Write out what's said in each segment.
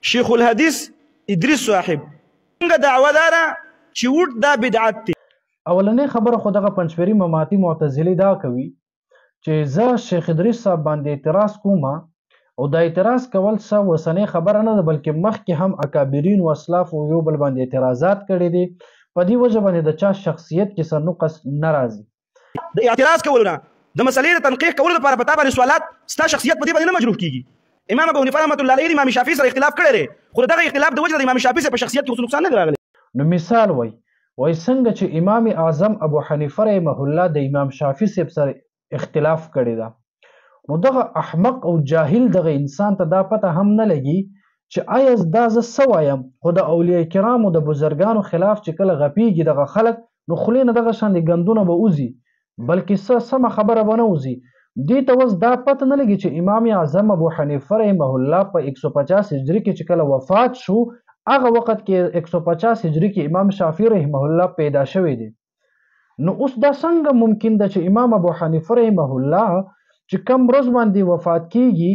شیخ الحدیث ادریس صاحب څنګه دعوه دا ده چې وټ دا بدعت دی. اولنې خبره خو دغه پنځپیري مماتي معتزلي دا کوي چې زه شیخ ادریس صاحب باندې اعتراض کوم او دا اعتراض کول څه وسنۍ خبره نه ده بلکې مخکې هم اکابرین و اسلاف یو بل باندې اعتراضات کړي دي. په دې وجه باندې د چا شخصیت کې څه نقص نه راځي. د اعتراض کولو نه د مسلې د تنقیح کولو لپاره په تا باندې سوالات ستا شخصیت په دې باندې نه مجروح کیږي. امام ابو حنیفه رحمۃ اللہ علیہ امام شافعي سره اختلاف کړی دی خو دغه اختلاف د وجه د امام شافعي په شخصیت کې نقصان نه راغلی. نو مثال وای څنګه چې امام اعظم ابو حنیفه رحمه الله د امام شافعي سره اختلاف کړی دا نو دغه احمق او جاهل دغه انسان ته دا پته هم نه لګي چې آیا دا زه څه وایم خو د اولیاء کرامو د بزرګانو خلاف چې کله غپیږي دغه خلک نو خولې نه دغه شاندې ګندونه به وځي بلکې څه سمه خبره به نه وځي. دې ته اوس دا پته نه لګي چې امام اعظم ابو حنیفه رحمه الله په 150 هجري کې چې کله وفات شو هغه وخت کې 150 هجري کې امام شافعي رحمه الله پیدا شوی دی. نو اوس دا څنګه ممکن ده چې امام ابو حنیفه رحمه الله چې کم ورځ باندې وفات کیږي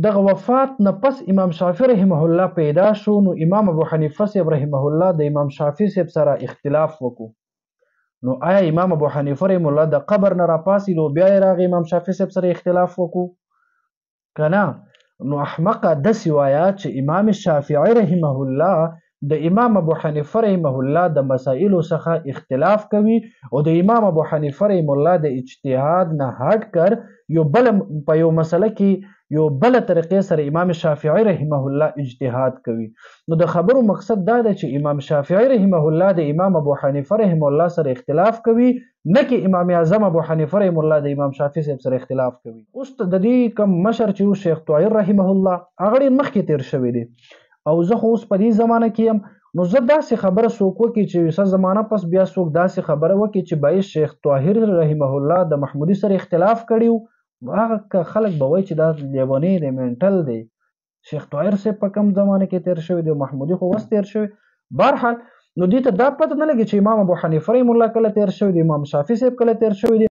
دغه وفات نه پس امام شافعي رحمه الله پیدا شو نو امام ابو حنیفه صاحب رحمه الله د امام شافعي صاحب سره اختلاف وکړو. نو آیا امام ابو حنیفه رحمه الله د قبر نه راپاسېدو بیا یې راغی امام شافعي صاحب سره اختلاف وکړو که نه؟ نو احمقه داسې وایه چې امام شافعي رحمه الله د امام ابو حنیفه رحمه الله د مسایلو څخه اختلاف کوي او د امام ابو حنیفه رحمه الله د اجتهاد نه هټ کر یو بل په یو مسله کې یو بل طریقې سره امام شافعي رحمه الله اجتهاد کوي. نو د خبرو مقصد دا ده چې امام شافعي رحمه الله د امام ابو حنیفه رحمه الله سره اختلاف کوي نه کې امام اعظم ابو حنیفه رحمه الله د امام شافعي صاحب سره اختلاف کوي. اوس د دې کوم مشر چې شیخ طاهر رحمه الله هغه ډېر مخکې تیر شوی دی او زه خو اوس په دې زمانه کې یم نو زه داسې خبره څوک وکړي چې څه زمانه پس بیا څوک داسې خبره وکړي چې باید شیخ طاهر رحمه الله د محمودي سره اختلاف کړي هغه خلک به وایي چې دا لیونی دی منټل دی. شیخ طاهر صاحب په کوم زمانه کې تیر شوی دی محمودي خو اوس تیر شوی. بهرحال نو دې ته دا پته نه لګي چې امام ابو حنیفه رحمه الله کله تیر شوی دی امام شافعي صاحب کله تیر شوی دی.